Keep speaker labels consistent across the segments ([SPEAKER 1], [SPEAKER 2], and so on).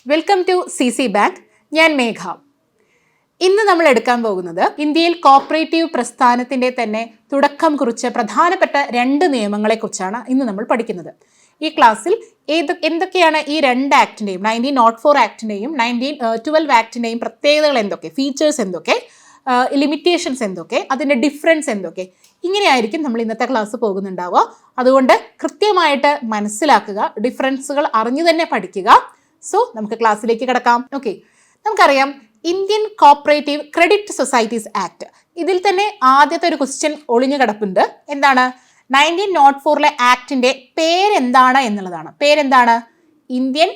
[SPEAKER 1] Welcome to CC bank. ഞാൻ മേഘ. ഇന്ന് നമ്മൾ എടുക്കാൻ പോകുന്നത് ഇന്ത്യയിൽ കോപ്പറേറ്റീവ് പ്രസ്ഥാനത്തിന്റെ തന്നെ തുടക്കം കുറിച്ച പ്രധാനപ്പെട്ട 2 നിയമങ്ങളെക്കുറിച്ചാണ് ഇന്ന് നമ്മൾ പഠിക്കുന്നത്. ഈ ക്ലാസ്സിൽ എന്തൊക്കെയാണ് ഈ 2 ആക്ടിന്റെയും 1904 ആക്ടിന്റെയും 1912 ആക്ടിന്റെയും പ്രത്യേകതകൾ എന്തൊക്കെ, ഫീച്ചേഴ്സ് എന്തൊക്കെ, ലിമിറ്റേഷൻസ് എന്തൊക്കെ, അതിന്റെ ഡിഫറൻസ് എന്തൊക്കെ, ഇങ്ങനെയായിരിക്കും നമ്മൾ ഇന്നത്തെ ക്ലാസ് പോകുന്നുണ്ടാവുക. അതുകൊണ്ട് കൃത്യമായിട്ട് മനസ്സിലാക്കുക, ഡിഫറൻസുകൾ അറിഞ്ഞു തന്നെ പഠിക്കുക. സോ നമുക്ക് ക്ലാസ്സിലേക്ക് കിടക്കാം. ഓക്കെ, നമുക്കറിയാം Indian cooperative credit societies act. ഇതിൽ തന്നെ ആദ്യത്തെ ഒരു ക്വസ്റ്റ്യൻ ഒളിഞ്ഞു കിടപ്പുണ്ട്. എന്താണ്? 1904 ആക്ടിന്റെ പേരെന്താണ് എന്നുള്ളതാണ്. പേരെന്താണ്? Indian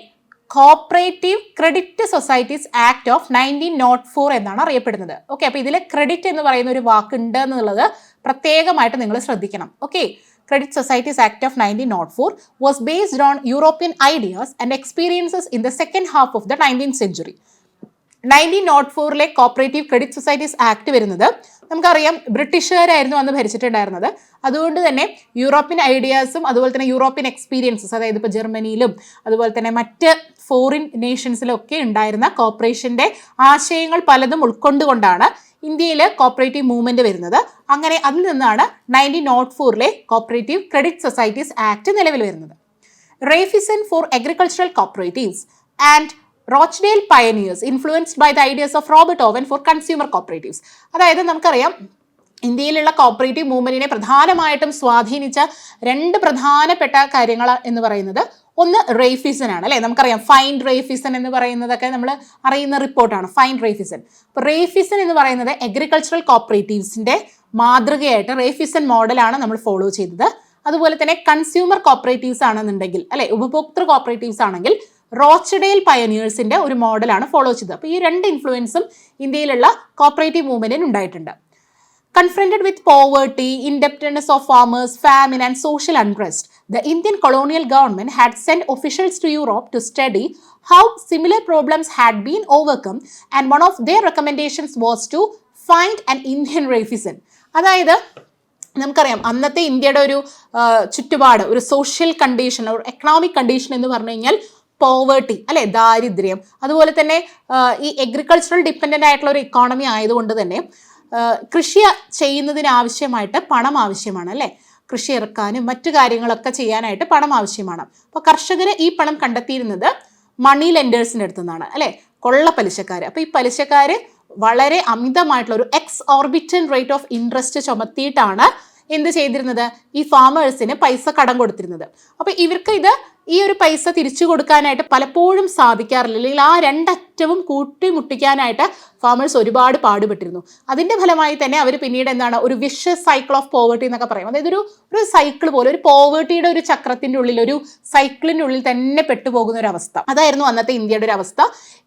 [SPEAKER 1] cooperative credit societies act of 1904 എന്നാണ് അറിയപ്പെടുന്നത്. ഓക്കെ, അപ്പൊ ഇതിലെ ക്രെഡിറ്റ് എന്ന് പറയുന്ന ഒരു വാക്കുണ്ട് എന്നുള്ളത് പ്രത്യേകമായിട്ട് നിങ്ങൾ ശ്രദ്ധിക്കണം. Okay, Credit Societies Act of 1904 was based on European ideas and experiences in the second half of the 19th century. 1904 cooperative credit societies act വരുന്നത് നമുക്കറിയാം ബ്രിട്ടീഷുകാരായിരുന്നു അന്ന് ഭരിച്ചിട്ടുണ്ടായിരുന്നത്. അതുകൊണ്ട് തന്നെ യൂറോപ്യൻ ഐഡിയാസും അതുപോലെ തന്നെ യൂറോപ്യൻ എക്സ്പീരിയൻസസ്, അതായത് ഇപ്പോൾ ജർമ്മനിയിലും അതുപോലെ തന്നെ മറ്റ് ഫോറിൻ നേഷൻസിലും ഒക്കെ ഉണ്ടായിരുന്ന കോപ്പറേഷൻ്റെ ആശയങ്ങൾ പലതും ഉൾക്കൊണ്ടുകൊണ്ടാണ് ഇന്ത്യയിൽ കോപ്പറേറ്റീവ് മൂവ്മെന്റ് വരുന്നത്. അങ്ങനെ അതിൽ നിന്നാണ് 1904 കോപ്പറേറ്റീവ് ക്രെഡിറ്റ് സൊസൈറ്റീസ് ആക്ട് നിലവിൽ വരുന്നത്. Raiffeisen for agricultural cooperatives and Rochdale pioneers influenced by the ideas of Robert Owen for consumer cooperatives. അതായത് നമുക്കറിയാം ഇന്ത്യയിലുള്ള കോപ്പറേറ്റീവ് മൂവ്മെന്റിനെ പ്രധാനമായിട്ടും സ്വാധീനിച്ച 2 പ്രധാനപ്പെട്ട കാര്യങ്ങൾ എന്ന് പറയുന്നത് ഒന്ന് റേഫിസൺ ആണ്, അല്ലേ? നമുക്കറിയാം ഫൈൻ റേഫിസൺ എന്ന് പറയുന്നതൊക്കെ നമ്മൾ അറിയുന്ന റിപ്പോർട്ടാണ് ഫൈൻ റേഫിസൺ. അപ്പോൾ റേഫിസൺ എന്ന് പറയുന്നത് അഗ്രികൾച്ചറൽ കോപ്പറേറ്റീവ്സിന്റെ മാതൃകയായിട്ട് റേഫിസൺ മോഡലാണ് നമ്മൾ ഫോളോ ചെയ്തത്. അതുപോലെ തന്നെ കൺസ്യൂമർ കോപ്പറേറ്റീവ്സ് ആണെന്നുണ്ടെങ്കിൽ, അല്ലെ, ഉപഭോക്തൃ കോപ്പറേറ്റീവ്സ് ആണെങ്കിൽ റോച്ച്ഡേൽ പയനിയേഴ്സിന്റെ ഒരു മോഡലാണ് ഫോളോ ചെയ്തത്. അപ്പോൾ ഈ 2 ഇൻഫ്ലുവൻസും ഇന്ത്യയിലുള്ള കോപ്പറേറ്റീവ് മൂവ്മെന്റിന് ഉണ്ടായിട്ടുണ്ട്. Confronted with poverty, indebtedness of farmers, famine and social unrest, the Indian colonial government had sent officials to Europe to study how similar problems had been overcome, and one of their recommendations was to find an Indian Raiffeisen. അതായത് നമുക്കറിയാം അന്നത്തെ ഇന്ത്യയുടെ ഒരു ചുറ്റുപാട്, ഒരു social condition, ഒരു economic condition എന്ന് പറഞ്ഞു കഴിഞ്ഞാൽ പോവേർട്ടി, അല്ലെ, ദാരിദ്ര്യം. അതുപോലെ തന്നെ ഈ അഗ്രികൾച്ചറൽ ഡിപ്പെൻഡൻ്റ് ആയിട്ടുള്ള ഒരു ഇക്കോണമി ആയതുകൊണ്ട് തന്നെ കൃഷി ചെയ്യുന്നതിന് ആവശ്യമായിട്ട് പണം ആവശ്യമാണ്, അല്ലേ? കൃഷി ഇറക്കാനും മറ്റു കാര്യങ്ങളൊക്കെ ചെയ്യാനായിട്ട് പണം ആവശ്യമാണ്. അപ്പോൾ കർഷകർ ഈ പണം കണ്ടെത്തിയിരുന്നത് മണി ലെൻഡേഴ്സിൻ്റെ അടുത്തു നിന്നാണ്, അല്ലേ? കൊള്ള പലിശക്കാർ. അപ്പോൾ ഈ പലിശക്കാർ വളരെ അമിതമായിട്ടുള്ള ഒരു എക്സോർബിറ്റന്റ് റേറ്റ് ഓഫ് ഇൻട്രസ്റ്റ് ചുമത്തിയിട്ടാണ് എന്ത് ചെയ്തിരുന്നത്? ഈ ഫാമേഴ്സിന് പൈസ കടം കൊടുത്തിരുന്നത്. അപ്പോൾ ഇവർക്ക് ഈ ഒരു പൈസ തിരിച്ചു കൊടുക്കാനായിട്ട് പലപ്പോഴും സാധിക്കാറില്ല, അല്ലെങ്കിൽ ആ 2 അറ്റവും കൂട്ടിമുട്ടിക്കാനായിട്ട് ഫാമേഴ്സ് ഒരുപാട് പാടുപെട്ടിരുന്നു. അതിൻ്റെ ഫലമായി തന്നെ അവർ പിന്നീട് എന്താണ്, ഒരു വിഷ്യസ് സൈക്കിൾ ഓഫ് പോവേർട്ടി എന്നൊക്കെ പറയും. അതായത് ഒരു സൈക്കിൾ പോലെ, ഒരു പോവേർട്ടിയുടെ ഒരു ചക്രത്തിൻ്റെ ഉള്ളിൽ, ഒരു സൈക്കിളിൻ്റെ ഉള്ളിൽ തന്നെ പെട്ടുപോകുന്ന ഒരു അവസ്ഥ. അതായിരുന്നു അന്നത്തെ ഇന്ത്യയുടെ ഒരു അവസ്ഥ.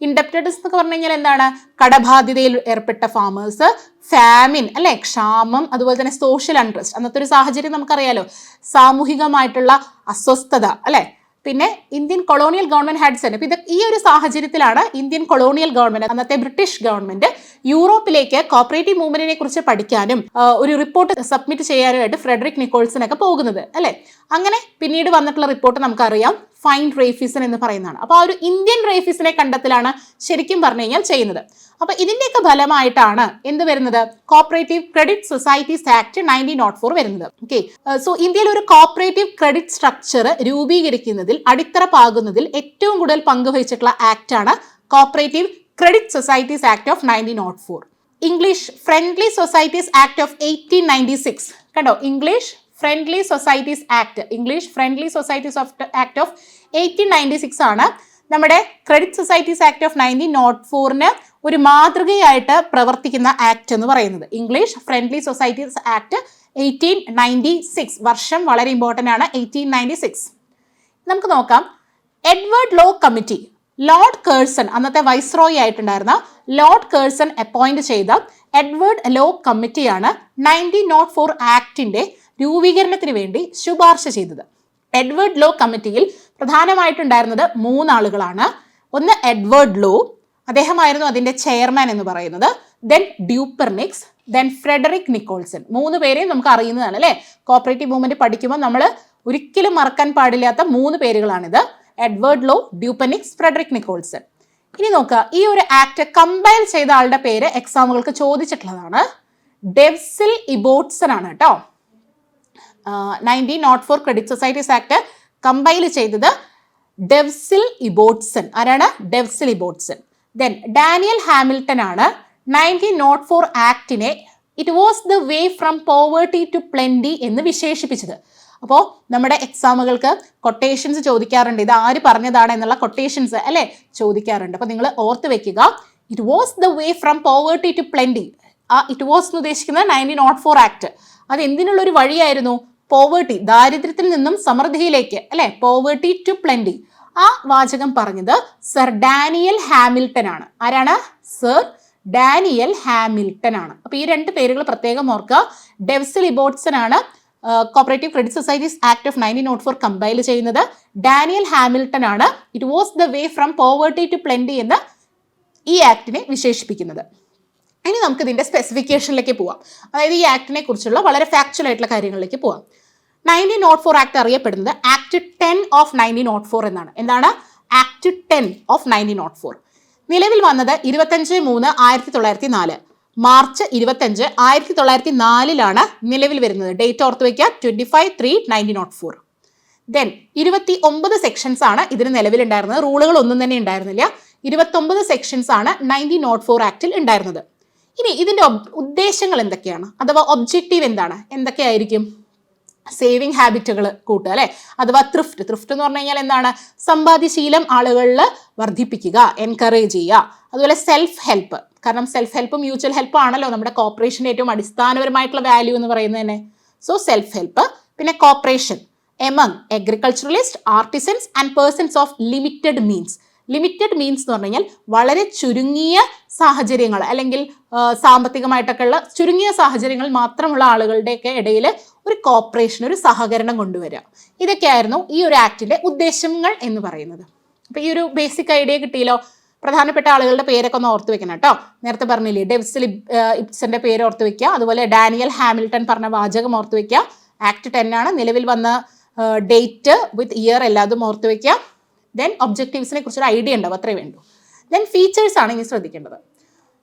[SPEAKER 1] ഇൻഡെപ്റ്റഡ്നെസ് എന്നൊക്കെ പറഞ്ഞു കഴിഞ്ഞാൽ എന്താണ്? കടബാധ്യതയിൽ ഏർപ്പെട്ട ഫാമേഴ്സ്, ഫാമിൻ, അല്ലെ, ക്ഷാമം, അതുപോലെ തന്നെ സോഷ്യൽ അൺട്രസ്റ്റ്. അന്നത്തെ ഒരു സാഹചര്യം നമുക്കറിയാലോ, സാമൂഹികമായിട്ടുള്ള അസ്വസ്ഥത, അല്ലെ? പിന്നെ Indian colonial government had saint. അപ്പോൾ ഈ ഒരു സാഹചര്യത്തിലാണ് ഇന്ത്യൻ കൊളോണിയൽ ഗവൺമെന്റ്, അന്നത്തെ ബ്രിട്ടീഷ് ഗവൺമെന്റ്, യൂറോപ്പിലേക്ക് കോപ്പറേറ്റീവ് മൂവ്മെന്റിനെ കുറിച്ച് പഠിക്കാനും ഒരു റിപ്പോർട്ട് സബ്മിറ്റ് ചെയ്യാനുമായിട്ട് ഫ്രെഡറിക് നിക്കോൾസൺ ഒക്കെ പോകുന്നത്, അല്ലെ? അങ്ങനെ പിന്നീട് വന്നിട്ടുള്ള റിപ്പോർട്ട് നമുക്കറിയാം ഫൈൻ റേഫിസൺ എന്ന് പറയുന്നതാണ്. അപ്പോൾ ആ ഒരു ഇന്ത്യൻ റേഫിസിനെ കണ്ടെത്തലാണ് ശരിക്കും പറഞ്ഞു കഴിഞ്ഞാൽ ചെയ്യുന്നത്. അപ്പോൾ ഇതിന്റെയൊക്കെ ഫലമായിട്ടാണ് എന്ത് വരുന്നത്? കോപ്പറേറ്റീവ് ക്രെഡിറ്റ് സൊസൈറ്റീസ് ആക്ട് 1904 വരുന്നത്. ഓക്കെ, സോ ഇന്ത്യയിൽ ഒരു കോപ്പറേറ്റീവ് ക്രെഡിറ്റ് സ്ട്രക്ചർ രൂപീകരിക്കുന്നതിൽ, അടിത്തറ പാകുന്നതിൽ ഏറ്റവും കൂടുതൽ പങ്കുവഹിച്ചിട്ടുള്ള ആക്ടാണ് cooperative credit societies act of 1904. English friendly societies act of 1896. കണ്ടോ, English friendly societies act, English friendly societies act of 1896 ആണ് നമ്മുടെ ക്രെഡിറ്റ് സൊസൈറ്റീസ് ആക്ട് ഓഫ് 1904 ഒരു മാതൃകയായിട്ട് പ്രവർത്തിക്കുന്ന ആക്ട് എന്ന് പറയുന്നത്. ഇംഗ്ലീഷ് ഫ്രണ്ട്ലി സൊസൈറ്റീസ് ആക്ട് 1896, വർഷം വളരെ ഇമ്പോർട്ടൻ്റ് ആണ്, 1896. നമുക്ക് നോക്കാം. Edward Law committee, Lord Curzon, അന്നത്തെ വൈസ്രോയി ആയിട്ടുണ്ടായിരുന്ന ലോർഡ് കേഴ്സൺ അപ്പോയിന്റ് ചെയ്ത എഡ്വേർഡ് ലോ കമ്മിറ്റിയാണ് 1904 ആക്ടിന്റെ രൂപീകരണത്തിന് വേണ്ടി ശുപാർശ ചെയ്തത്. എഡ്വേർഡ് ലോ കമ്മിറ്റിയിൽ പ്രധാനമായിട്ടുണ്ടായിരുന്നത് 3 ആളുകളാണ്. ഒന്ന് എഡ്വേർഡ് ലോ, അദ്ദേഹമായിരുന്നു അതിന്റെ ചെയർമാൻ എന്ന് പറയുന്നത്. Then Dupernex, then Frederick Nicholson. 3 പേരെയും നമുക്ക് അറിയുന്നതാണ്, അല്ലേ? കോപ്പറേറ്റീവ് മൂവ്മെന്റ് പഠിക്കുമ്പോൾ നമ്മൾ ഒരിക്കലും മറക്കാൻ പാടില്ലാത്ത 3 പേരുകളാണിത്. Edward Law, Dupernex, Frederick Nicholson. ഇനി നോക്കുക, ഈ ഒരു ആക്ട് കമ്പൈൽ ചെയ്ത ആളുടെ പേര് എക്സാമുകൾക്ക് ചോദിച്ചിട്ടുള്ളതാണ്. ഡെവ്സിൽ ഇബോട്ട്സൺ ആണ് കേട്ടോ. 1904 ക്രെഡിറ്റ് സൊസൈറ്റീസ് ആക്ട് കമ്പൈൽ ചെയ്തത് ഡെവ്സിൽ ഇബോട്ട്സൺ. ആരാണ്? Denzil Ibbetson. Then Daniel Hamilton ആണ് 1904 ആക്ടിനെ it was the way from poverty to plenty എന്ന് വിശേഷിപ്പിച്ചത്. അപ്പോൾ നമ്മുടെ എക്സാമുകൾക്ക് കൊട്ടേഷൻസ് ചോദിക്കാറുണ്ട്. ഇത് ആര് പറഞ്ഞതാണ് എന്നുള്ള കൊട്ടേഷൻസ് അല്ലേ ചോദിക്കാറുണ്ട്. അപ്പോൾ നിങ്ങൾ ഓർത്ത് വെക്കുക, it was the way from poverty to plenty. ആ ഇറ്റ് വാസ് എന്ന് ഉദ്ദേശിക്കുന്നത് 1904 ആക്ട്. അത് എന്തിനുള്ളൊരു വഴിയായിരുന്നു? പോവേർട്ടി, ദാരിദ്ര്യത്തിൽ നിന്നും സമൃദ്ധിയിലേക്ക് അല്ലെ, പോവേർട്ടി ടു പ്ലെൻറ്റി. ആ വാചകം പറഞ്ഞത് സർ ഡാനിയൽ ഹാമിൽട്ടൺ ആണ്. ആരാണ്? സർ ഡാനിയൽ ഹാമിൽട്ടൺ ആണ്. അപ്പൊ ഈ രണ്ട് പേരുകൾ പ്രത്യേകം ഓർക്കുക. ഡെവ്സിൽ ഇബോട്ട്സൺ ആണ് cooperative credit societies act of 1904 compile ചെയ്യുന്നത്. ഡാനിയൽ ഹാമിൽട്ടൺ ആണ് it was the way from poverty to plenty എന്ന് ഈ ആക്ടിനെ വിശേഷിപ്പിക്കുന്നത്. ഇനി നമുക്ക് ഇതിന്റെ സ്പെസിഫിക്കേഷനിലേക്ക് പോവാം. അതായത് ഈ ആക്ടിനെ കുറിച്ചുള്ള വളരെ ഫാക്ച്വൽ ആയിട്ടുള്ള കാര്യങ്ങളിലേക്ക് പോവാം. 1904 ആക്ട് അറിയപ്പെടുന്നത് ആക്ട് 10 ഓഫ് 1904 എന്നാണ്. എന്താണ്? Act 10 of 1904. നിലവിൽ വന്നത് 25/3/1904. മാർച്ച് 25, 1904 നിലവിൽ വരുന്നത്. ഡേറ്റ് ഓർത്ത് വയ്ക്കുക, 25/3/1904. ദെൻ 29 സെക്ഷൻസ് ആണ് ഇതിന് നിലവിലുണ്ടായിരുന്നത്. റൂളുകൾ ഒന്നും തന്നെ ഉണ്ടായിരുന്നില്ല. 29 സെക്ഷൻസ് ആണ് 1904 ആക്ടിൽ ഉണ്ടായിരുന്നത്. ഇനി ഇതിന്റെ ഉദ്ദേശങ്ങൾ എന്തൊക്കെയാണ്, അഥവാ ഒബ്ജക്റ്റീവ് എന്താണ്, എന്തൊക്കെയായിരിക്കും? സേവിങ് ഹാബിറ്റുകൾ കൂട്ടുക അല്ലെ, അഥവാ ത്രിഫ്റ്റ്. ത്രിഫ്റ്റ് എന്ന് പറഞ്ഞു കഴിഞ്ഞാൽ എന്താണ്? സമ്പാദ്യശീലം ആളുകളിൽ വർദ്ധിപ്പിക്കുക, എൻകറേജ് ചെയ്യുക. അതുപോലെ സെൽഫ് ഹെൽപ്പ്, കാരണം സെൽഫ് ഹെൽപ്പ് മ്യൂച്വൽ ഹെൽപ്പ് ആണല്ലോ നമ്മുടെ കോപ്പറേഷൻ്റെ ഏറ്റവും അടിസ്ഥാനപരമായിട്ടുള്ള വാല്യൂ എന്ന് പറയുന്നത് തന്നെ. So self help. പിന്നെ cooperation among agriculturalist, artisans and persons of limited means. Limited means എന്ന് പറഞ്ഞു കഴിഞ്ഞാൽ വളരെ ചുരുങ്ങിയ സാഹചര്യങ്ങൾ അല്ലെങ്കിൽ സാമ്പത്തികമായിട്ടൊക്കെ ഉള്ള ചുരുങ്ങിയ സാഹചര്യങ്ങൾ മാത്രമുള്ള ആളുകളുടെയൊക്കെ ഇടയിൽ ഒരു കോപ്പറേഷൻ, ഒരു സഹകരണം കൊണ്ടുവരിക. ഇതൊക്കെയായിരുന്നു ഈ ഒരു ആക്ടിന്റെ ഉദ്ദേശങ്ങൾ എന്ന് പറയുന്നത്. അപ്പൊ ഈ ഒരു ബേസിക് ഐഡിയ കിട്ടിയല്ലോ. പ്രധാനപ്പെട്ട ആളുകളുടെ പേരൊക്കെ ഒന്ന് ഓർത്ത് വെക്കണം കേട്ടോ. നേരത്തെ പറഞ്ഞില്ലേ, ഡെവ്സിൽ ഇബ്സന്റെ പേര് ഓർത്ത് വെക്കുക. അതുപോലെ ഡാനിയൽ ഹാമിൽട്ടൺ പറഞ്ഞ വാചകം ഓർത്ത് വെക്കുക. ആക്ട് 10 ആണ്. നിലവിൽ വന്ന ഡേറ്റ് വിത്ത് ഇയർ എല്ലാതും ഓർത്ത് വെക്കുക. ദെൻ ഒബ്ജക്റ്റീവ്സിനെ കുറിച്ചൊരു ഐഡിയ ഉണ്ടാവും, അത്രേ വേണ്ടു. ദെൻ ഫീച്ചേഴ്സ് ആണ് ഇനി ശ്രദ്ധിക്കേണ്ടത്.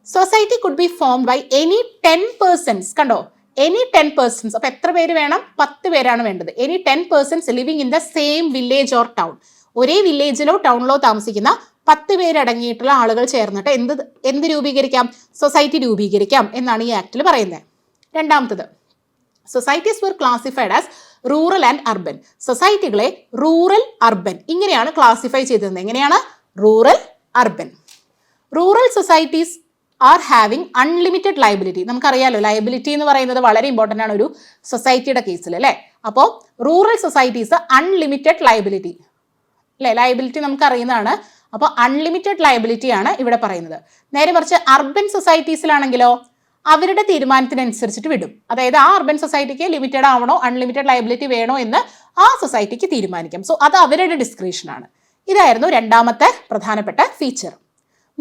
[SPEAKER 1] Society could be form by any 10 persons. കണ്ടോ, എനി 10 persons. അപ്പൊ എത്ര പേര് വേണം? 10 പേരാണ് വേണ്ടത്. Any 10 persons living in the same village or town. ഒരേ വില്ലേജിലോ ടൗണിലോ താമസിക്കുന്ന 10 പേരടങ്ങിയിട്ടുള്ള ആളുകൾ ചേർന്നിട്ട് എന്ത് രൂപീകരിക്കാം? സൊസൈറ്റി രൂപീകരിക്കാം എന്നാണ് ഈ ആക്ടിൽ പറയുന്നത്. രണ്ടാമത്തത്, സൊസൈറ്റീസ് were classified as rural and urban. സൊസൈറ്റികളെ റൂറൽ, അർബൻ ഇങ്ങനെയാണ് ക്ലാസിഫൈ ചെയ്തിരുന്നത്. എങ്ങനെയാണ്? Rural, urban. Rural societies are having unlimited liability. നമുക്കറിയാലോ, ലയബിലിറ്റി എന്ന് പറയുന്നത് വളരെ ഇമ്പോർട്ടൻ്റ് ആണ് ഒരു സൊസൈറ്റിയുടെ കേസിൽ അല്ലേ. അപ്പോൾ റൂറൽ സൊസൈറ്റീസ് അൺലിമിറ്റഡ് ലയബിലിറ്റി അല്ലേ, ലയബിലിറ്റി നമുക്ക് അറിയുന്നതാണ്. അപ്പോൾ അൺലിമിറ്റഡ് ലയബിലിറ്റി ആണ് ഇവിടെ പറയുന്നത്. നേരെ മറിച്ച് അർബൻ സൊസൈറ്റീസിലാണെങ്കിലോ അവരുടെ തീരുമാനത്തിനനുസരിച്ചിട്ട് വിടും. അതായത് ആ അർബൻ സൊസൈറ്റിക്ക് ലിമിറ്റഡ് ആവണോ അൺലിമിറ്റഡ് ലയബിലിറ്റി വേണോ എന്ന് ആ സൊസൈറ്റിക്ക് തീരുമാനിക്കാം. സോ അത് അവരുടെ ഡിസ്ക്രിപ്ഷനാണ്. ഇതായിരുന്നു രണ്ടാമത്തെ പ്രധാനപ്പെട്ട feature.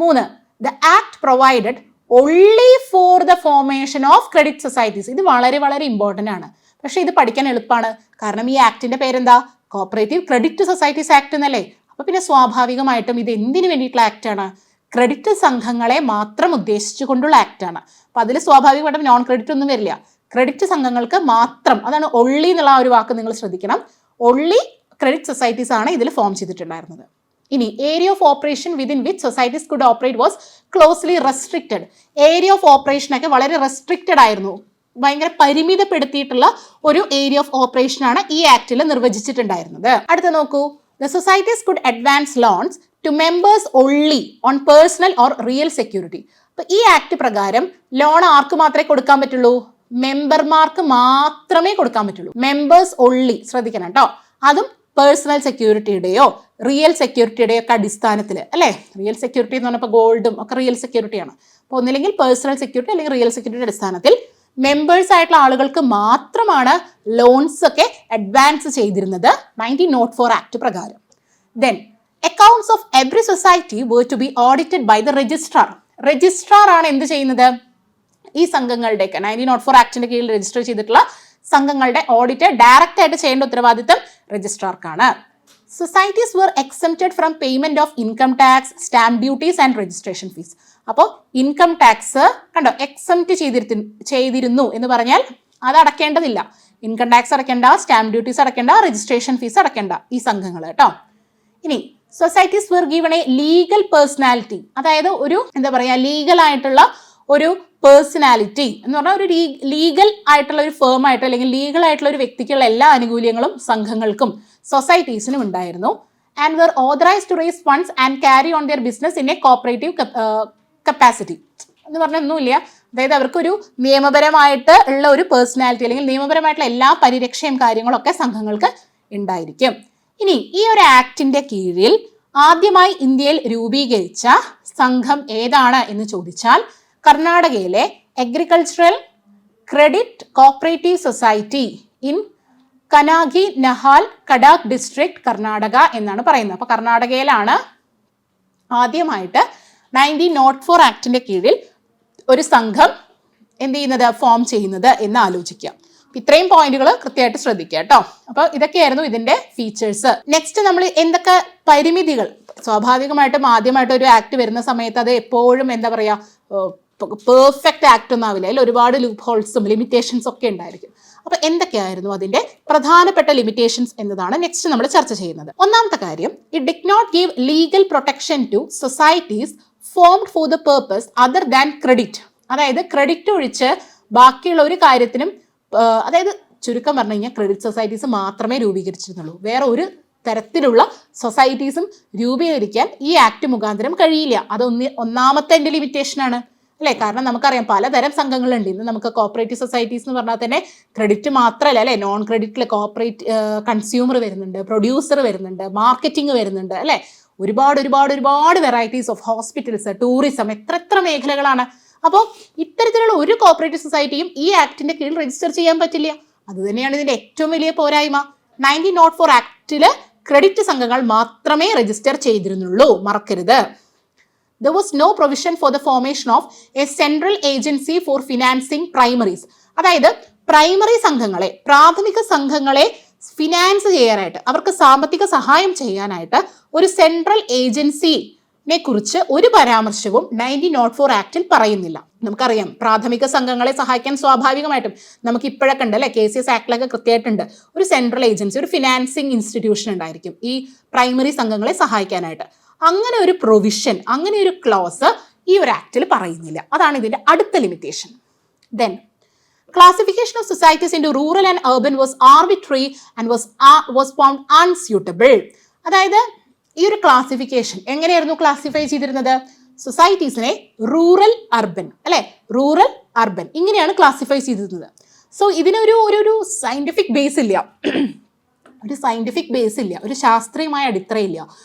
[SPEAKER 1] 3, the act provided only for the formation of credit societies. ഇത് വളരെ വളരെ ഇമ്പോർട്ടൻ്റ് ആണ്. പക്ഷെ ഇത് പഠിക്കാൻ എളുപ്പമാണ്. കാരണം ഈ ആക്ടിന്റെ പേരെന്താ? കോപ്പറേറ്റീവ് ക്രെഡിറ്റ് സൊസൈറ്റീസ് ആക്ട് എന്നല്ലേ. അപ്പൊ പിന്നെ സ്വാഭാവികമായിട്ടും ഇത് എന്തിനു വേണ്ടിയിട്ടുള്ള ആക്ടാണ്? ക്രെഡിറ്റ് സംഘങ്ങളെ മാത്രം ഉദ്ദേശിച്ചുകൊണ്ടുള്ള ആക്ടാണ്. അപ്പൊ അതിൽ സ്വാഭാവികമായിട്ടും നോൺ ക്രെഡിറ്റ് ഒന്നും വരില്ല. ക്രെഡിറ്റ് സംഘങ്ങൾക്ക് മാത്രം, അതാണ് ഒള്ളി എന്നുള്ള ആ ഒരു വാക്ക് നിങ്ങൾ ശ്രദ്ധിക്കണം. ഒള്ളി ക്രെഡിറ്റ് സൊസൈറ്റീസ് ആണ് ഇതിൽ ഫോം ചെയ്തിട്ടുണ്ടായിരുന്നത്. ഇനി area of operation within which societies could operate was closely restricted. Area of operation ഒക്കെ വളരെ റെസ്ട്രിക്റ്റഡ് ആയിരുന്നു. ഭയങ്കര പരിമിതപ്പെടുത്തിയിട്ടുള്ള ഒരു ഏരിയ ഓഫ് ഓപ്പറേഷൻ ആണ് ഈ ആക്ടിൽ നിർവചിച്ചിട്ടുണ്ടായിരുന്നത്. അടുത്ത നോക്കൂ, the societies could advance loans to members only on personal or real security. അപ്പൊ ഈ ആക്ട് പ്രകാരം ലോൺ ആർക്ക് മാത്രമേ കൊടുക്കാൻ പറ്റുള്ളൂ? മെമ്പർമാർക്ക് മാത്രമേ കൊടുക്കാൻ പറ്റുള്ളൂ. മെമ്പേഴ്സ് ഓൺലി, ശ്രദ്ധിക്കണം കേട്ടോ. അതും പേഴ്സണൽ സെക്യൂരിറ്റിയുടെയോ റിയൽ സെക്യൂരിറ്റിയുടെയോ ഒക്കെ അടിസ്ഥാനത്തിൽ അല്ലേ. റിയൽ സെക്യൂരിറ്റി എന്ന് പറഞ്ഞപ്പോൾ ഗോൾഡും ഒക്കെ റിയൽ സെക്യൂരിറ്റിയാണ്. അപ്പോൾ ഒന്നില്ലെങ്കിൽ പേഴ്സണൽ സെക്യൂരിറ്റി അല്ലെങ്കിൽ റിയൽ സെക്യൂരിറ്റി അടിസ്ഥാനത്തിൽ മെമ്പേഴ്സ് ആയിട്ടുള്ള ആളുകൾക്ക് മാത്രമാണ് ലോൺസ് ഒക്കെ അഡ്വാൻസ് ചെയ്തിരുന്നത് 1904 ആക്ട് പ്രകാരം. Then accounts of every society were to be audited by the registrar. Registrar ആണ് എന്ത് ചെയ്യുന്നത്? ഈ സംഘങ്ങളുടെയൊക്കെ 1904 ആക്ടിന്റെ കീഴിൽ രജിസ്റ്റർ ചെയ്തിട്ടുള്ള സംഘങ്ങളുടെ ഓഡിറ്റ് ഡയറക്റ്റ് ആയിട്ട് ചെയ്യേണ്ട ഉത്തരവാദിത്തം രജിസ്ട്രാർക്കാണ്. സൊസൈറ്റീസ് were exempted from payment of income tax, stamp duties and registration fees. അപ്പോൾ ഇൻകം ടാക്സ് കണ്ടോ എക്സംപ്റ്റ് ചെയ്തിരുന്നു എന്ന് പറഞ്ഞാൽ അത് അടയ്ക്കേണ്ടതില്ല. ഇൻകം ടാക്സ് അടയ്ക്കേണ്ട, സ്റ്റാമ്പ് ഡ്യൂട്ടീസ് അടയ്ക്കേണ്ട, രജിസ്ട്രേഷൻ ഫീസ് അടയ്ക്കേണ്ട ഈ സംഘങ്ങൾ കേട്ടോ. ഇനി societies were given a legal personality, അതായത് ഒരു എന്താ പറയുക ലീഗൽ ആയിട്ടുള്ള ഒരു പേഴ്സണാലിറ്റി എന്ന് പറഞ്ഞാൽ ഒരു ലീഗൽ ആയിട്ടുള്ള ഒരു ഫേം ആയിട്ട് അല്ലെങ്കിൽ ലീഗൽ ആയിട്ടുള്ള ഒരു വ്യക്തിക്കുള്ള എല്ലാ ആനുകൂല്യങ്ങളും സംഘങ്ങൾക്കും സൊസൈറ്റീസിനും ഉണ്ടായിരുന്നു. And were authorized to raise funds and carry on their business in a cooperative capacity എന്ന് പറഞ്ഞൊന്നുമില്ല. അതായത് അവർക്കൊരു നിയമപരമായിട്ട് ഉള്ള ഒരു പേഴ്സണാലിറ്റി അല്ലെങ്കിൽ നിയമപരമായിട്ടുള്ള എല്ലാ പരിരക്ഷയും കാര്യങ്ങളൊക്കെ സംഘങ്ങൾക്ക് ഉണ്ടായിരിക്കും. ഇനി ഈ ഒരു ആക്ടിന്റെ കീഴിൽ ആദ്യമായി ഇന്ത്യയിൽ രൂപീകരിച്ച സംഘം ഏതാണ് എന്ന് ചോദിച്ചാൽ കർണാടകയിലെ agricultural credit cooperative society in Kanaginahal Gadag district Karnataka എന്നാണ് പറയുന്നത്. അപ്പോൾ കർണാടകയിലാണ് ആദ്യമായിട്ട് 1904 ആക്ടിന്റെ കീഴിൽ ഒരു സംഘം എന്ത് ചെയ്യുന്നത് ഫോം ചെയ്യുന്നത് എന്ന് ആലോചിക്കുക. ഇത്രയും പോയിന്റുകൾ കൃത്യമായിട്ട് ശ്രദ്ധിക്കുക കേട്ടോ. അപ്പോൾ ഇതൊക്കെയായിരുന്നു ഇതിന്റെ ഫീച്ചേഴ്സ്. നെക്സ്റ്റ് നമ്മൾ എന്തൊക്കെ പരിമിതികൾ, സ്വാഭാവികമായിട്ടും ആദ്യമായിട്ട് ഒരു ആക്ട് വരുന്ന സമയത്ത് അത് എപ്പോഴും എന്താ പറയാ പെർഫെക്റ്റ് ആക്ട് ഒന്നും ആവില്ല, അതിൽ ഒരുപാട് ലൂപ്പ് ഹോൾസും ലിമിറ്റേഷൻസ് ഒക്കെ ഉണ്ടായിരിക്കും. അപ്പൊ എന്തൊക്കെയായിരുന്നു അതിന്റെ പ്രധാനപ്പെട്ട ലിമിറ്റേഷൻസ് എന്നതാണ് നെക്സ്റ്റ് നമ്മൾ ചർച്ച ചെയ്യുന്നത്. ഒന്നാമത്തെ കാര്യം, it did not give legal protection to societies formed for the purpose other than credit. അതായത് ക്രെഡിറ്റ് ഒഴിച്ച് ബാക്കിയുള്ള ഒരു കാര്യത്തിനും, അതായത് ചുരുക്കം പറഞ്ഞു കഴിഞ്ഞാൽ ക്രെഡിറ്റ് സൊസൈറ്റീസ് മാത്രമേ രൂപീകരിച്ചിരുന്നുള്ളൂ. വേറെ ഒരു തരത്തിലുള്ള സൊസൈറ്റീസും രൂപീകരിക്കാൻ ഈ ആക്ട് മുഖാന്തരം കഴിയില്ല. അത് ഒന്നാമത്തെ എൻ്റെ ലിമിറ്റേഷനാണ് അല്ലേ. കാരണം നമുക്കറിയാം പലതരം സംഘങ്ങളുണ്ട്. ഇന്ന് നമുക്ക് കോപ്പറേറ്റീവ് സൊസൈറ്റീസ് എന്ന് പറഞ്ഞാൽ തന്നെ ക്രെഡിറ്റ് മാത്രമല്ല അല്ലേ, നോൺ ക്രെഡിറ്റിൽ കോപ്പറേറ്റ് കൺസ്യൂമർ വരുന്നുണ്ട്, പ്രൊഡ്യൂസർ വരുന്നുണ്ട്, മാർക്കറ്റിംഗ് വരുന്നുണ്ട് അല്ലേ. ഒരുപാട് വെറൈറ്റീസ് ഓഫ് ഹോസ്പിറ്റൽസ്, ടൂറിസം, എത്ര മേഖലകളാണ്. അപ്പോൾ ഇത്തരത്തിലുള്ള ഒരു കോപ്പറേറ്റീവ് സൊസൈറ്റിയും ഈ ആക്ടിന്റെ കീഴിൽ രജിസ്റ്റർ ചെയ്യാൻ പറ്റില്ല. അത് തന്നെയാണ് ഇതിന്റെ ഏറ്റവും വലിയ പോരായ്മ. 1904 ആക്ടില് ക്രെഡിറ്റ് സംഘങ്ങൾ മാത്രമേ രജിസ്റ്റർ ചെയ്തിരുന്നുള്ളൂ, മറക്കരുത്. There was no provision for the formation of a central agency for financing primaries. അതായത് പ്രൈമറി സംഘങ്ങളെ, പ്രാഥമിക സംഘങ്ങളെ ഫിനാൻസ് ചെയ്യാനായിട്ട്, അവർക്ക് സാമ്പത്തിക സഹായം ചെയ്യാനായിട്ട് ഒരു സെൻട്രൽ ഏജൻസിനെ കുറിച്ച് ഒരു പരാമർശവും 1904 ആക്ടിൽ പറയുന്നില്ല. നമുക്കറിയാം പ്രാഥമിക സംഘങ്ങളെ സഹായിക്കാൻ സ്വാഭാവികമായിട്ടും നമുക്ക് ഇപ്പോഴൊക്കെ ഉണ്ട് അല്ലെ, KCS ആക്ടിലൊക്കെ കൃത്യമായിട്ടുണ്ട്. ഒരു സെൻട്രൽ ഏജൻസി, ഒരു ഫിനാൻസിങ് ഇൻസ്റ്റിറ്റ്യൂഷൻ ഉണ്ടായിരിക്കും ഈ പ്രൈമറി സംഘങ്ങളെ സഹായിക്കാനായിട്ട്. അങ്ങനെ ഒരു പ്രൊവിഷൻ, അങ്ങനെ ഒരു ക്ലോസ് ഈ ഒരു ആക്ടിൽ പറയുന്നില്ല. അതാണ് ഇതിന്റെ അടുത്ത limitation. Then classification of societies into rural and urban was arbitrary and was found unsuitable. അതായത് ഈ ഒരു ക്ലാസിഫിക്കേഷൻ എങ്ങനെയായിരുന്നു ക്ലാസിഫൈ ചെയ്തിരുന്നത്? സൊസൈറ്റീസിനെ റൂറൽ അർബൻ അല്ലെ, റൂറൽ അർബൻ ഇങ്ങനെയാണ് ക്ലാസിഫൈ ചെയ്തിരുന്നത്. സോ ഇതിനൊരു ഒരു സയന്റിഫിക് ബേസ് ഇല്ല, ഒരു ശാസ്ത്രീയമായ അടിത്തറയില്ല.